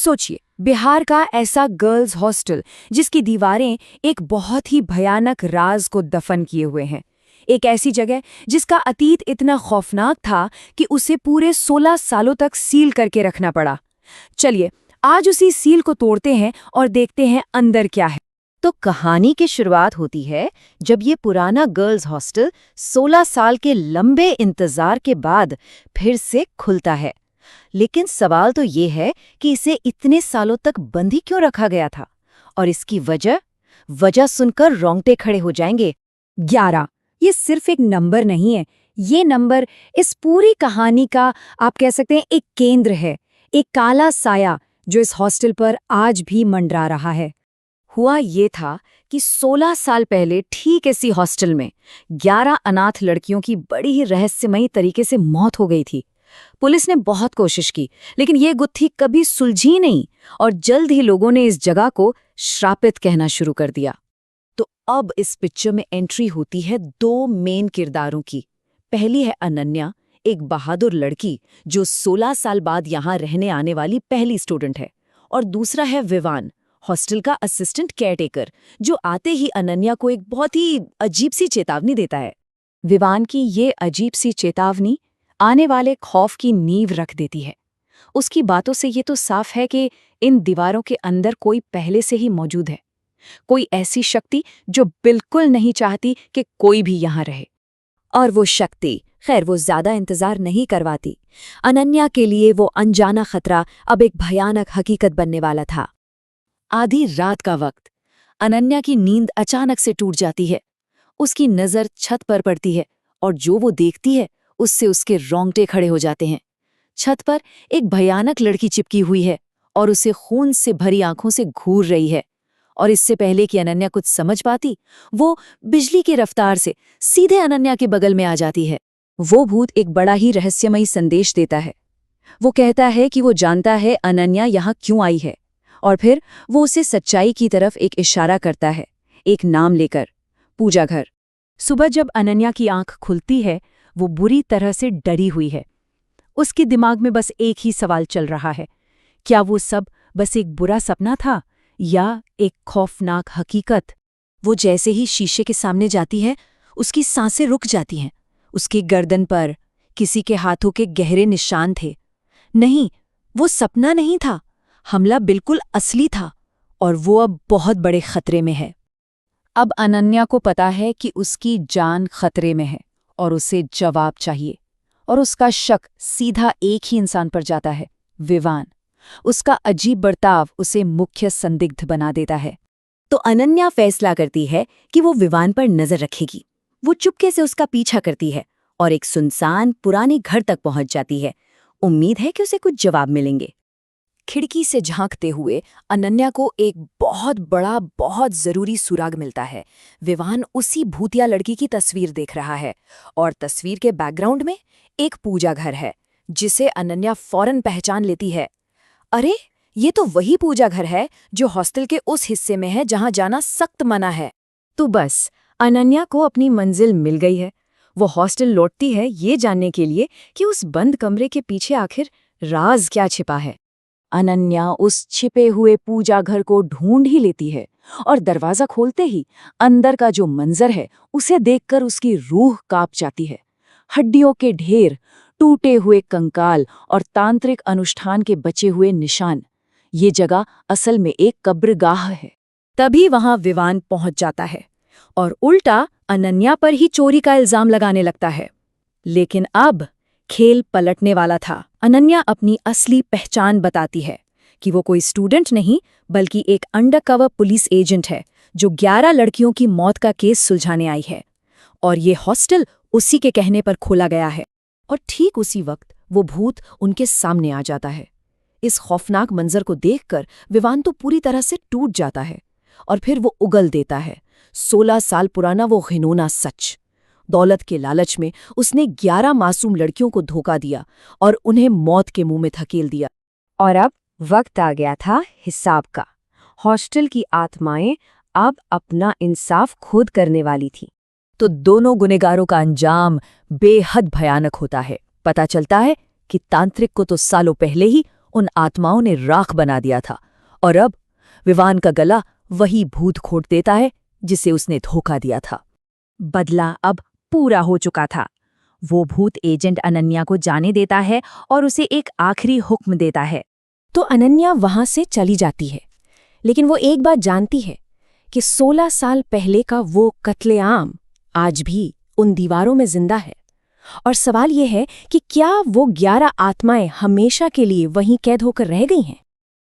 सोचिए, बिहार का ऐसा गर्ल्स हॉस्टल जिसकी दीवारें एक बहुत ही भयानक राज को दफन किए हुए हैं। एक ऐसी जगह जिसका अतीत इतना खौफनाक था कि उसे पूरे 16 सालों तक सील करके रखना पड़ा। चलिए, आज उसी सील को तोड़ते हैं और देखते हैं अंदर क्या है। तो कहानी की शुरुआत होती है जब ये पुराना गर्ल्स हॉस्टल 16 साल के लंबे इंतजार के बाद फिर से खुलता है। लेकिन सवाल तो ये है कि इसे इतने सालों तक बंद ही क्यों रखा गया था, और इसकी वजह सुनकर रोंगटे खड़े हो जाएंगे। 11 ये सिर्फ एक नंबर नहीं है, ये नंबर इस पूरी कहानी का आप कह सकते हैं एक केंद्र है, एक काला साया जो इस हॉस्टल पर आज भी मंडरा रहा है। हुआ ये था कि 16 साल पहले ठीक इसी हॉस्टल में 11 अनाथ लड़कियों की बड़ी ही रहस्यमयी तरीके से मौत हो गई थी। पुलिस ने बहुत कोशिश की, लेकिन ये गुत्थी कभी सुलझी नहीं और जल्द ही लोगों ने इस जगह को श्रापित कहना शुरू कर दिया। तो अब इस पिक्चर में एंट्री होती है दो मेन किरदारों की। पहली है अनन्या, एक बहादुर लड़की जो 16 साल बाद यहाँ रहने आने वाली पहली स्टूडेंट है, और दूसरा है विवान, हॉस्टल का असिस्टेंट केयरटेकर, जो आते ही अनन्या को एक बहुत ही अजीब सी चेतावनी देता है। विवान की ये अजीब सी चेतावनी आने वाले खौफ की नींव रख देती है। उसकी बातों से ये तो साफ है कि इन दीवारों के अंदर कोई पहले से ही मौजूद है, कोई ऐसी शक्ति जो बिल्कुल नहीं चाहती कि कोई भी यहाँ रहे। और वो शक्ति, खैर, वो ज्यादा इंतजार नहीं करवाती। अनन्या के लिए वो अनजाना खतरा अब एक भयानक हकीकत बनने वाला था। आधी रात का वक्त अनन्या की नींद अचानक से टूट जाती है। उसकी नजर छत पर पड़ती है और जो वो देखती है उससे उसके रोंगटे खड़े हो जाते हैं। छत पर एक भयानक लड़की चिपकी हुई है और उसे खून से भरी आंखों से घूर रही है। और इससे पहले कि अनन्या कुछ समझ पाती, वो बिजली की रफ्तार से सीधे अनन्या के बगल में आ जाती है। वो भूत एक बड़ा ही रहस्यमयी संदेश देता है। वो कहता है कि वो जानता है अनन्या यहाँ क्यों आई है, और फिर वो उसे सच्चाई की तरफ एक इशारा करता है, एक नाम लेकर, पूजा घर। सुबह जब अनन्या की आंख खुलती है, वो बुरी तरह से डरी हुई है। उसके दिमाग में बस एक ही सवाल चल रहा है, क्या वो सब बस एक बुरा सपना था या एक खौफनाक हकीकत। वो जैसे ही शीशे के सामने जाती है, उसकी सांसें रुक जाती हैं। उसकी गर्दन पर किसी के हाथों के गहरे निशान थे। नहीं, वो सपना नहीं था, हमला बिल्कुल असली था, और वो अब बहुत बड़े खतरे में है। अब अनन्या को पता है कि उसकी जान खतरे में है और उसे जवाब चाहिए, और उसका शक सीधा एक ही इंसान पर जाता है, विवान। उसका अजीब बर्ताव उसे मुख्य संदिग्ध बना देता है। तो अनन्या फैसला करती है कि वो विवान पर नजर रखेगी। वो चुपके से उसका पीछा करती है और एक सुनसान पुराने घर तक पहुंच जाती है। उम्मीद है कि उसे कुछ जवाब मिलेंगे। खिड़की से झांकते हुए अनन्या को एक बहुत बड़ा, बहुत जरूरी सुराग मिलता है। विवान उसी भूतिया लड़की की तस्वीर देख रहा है, और तस्वीर के बैकग्राउंड में एक पूजा घर है, जिसे अनन्या फौरन पहचान लेती है। अरे, ये तो वही पूजा घर है जो हॉस्टल के उस हिस्से में है जहां जाना सख्त मना है। तो बस अनन्या को अपनी मंजिल मिल गई है। वो हॉस्टल लौटती है ये जानने के लिए कि उस बंद कमरे के पीछे आखिर राज क्या छिपा है। अनन्या उस छिपे हुए पूजा घर को ढूंढ ही लेती है, और दरवाजा खोलते ही अंदर का जो मंजर है उसे देखकर उसकी रूह कांप जाती है। हड्डियों के ढेर, टूटे हुए कंकाल और तांत्रिक अनुष्ठान के बचे हुए निशान। ये जगह असल में एक कब्रगाह है। तभी वहां विवान पहुंच जाता है और उल्टा अनन्या पर ही चोरी का इल्जाम लगाने लगता है। लेकिन अब खेल पलटने वाला था। अनन्या अपनी असली पहचान बताती है कि वो कोई स्टूडेंट नहीं, बल्कि एक अंडरकवर पुलिस एजेंट है जो 11 लड़कियों की मौत का केस सुलझाने आई है, और ये हॉस्टल उसी के कहने पर खोला गया है। और ठीक उसी वक्त वो भूत उनके सामने आ जाता है। इस खौफनाक मंजर को देखकर विवान तो पूरी तरह से टूट जाता है, और फिर वो उगल देता है 16 साल पुराना वो घिनौना सच। दौलत के लालच में उसने 11 मासूम लड़कियों को धोखा दिया और उन्हें मौत के मुंह में धकेल दिया। और अब वक्त आ गया था हिसाब का। हॉस्टल की आत्माएं अब अपना इंसाफ खुद करने वाली थी। तो दोनों गुनहगारों का अंजाम बेहद भयानक होता है। पता चलता है कि तांत्रिक को तो सालों पहले ही उन आत्माओं ने राख बना दिया था। और अब विवान का गला वही भूत खोट देता है जिसे उसने धोखा दिया था। बदला अब पूरा हो चुका था। वो भूत एजेंट अनन्या को जाने देता है और उसे एक आखिरी हुक्म देता है। तो अनन्या वहां से चली जाती है, लेकिन वो एक बात जानती है कि 16 साल पहले का वो कत्लेआम आज भी उन दीवारों में जिंदा है। और सवाल ये है कि क्या वो 11 आत्माएं हमेशा के लिए वहीं कैद होकर रह गई हैं?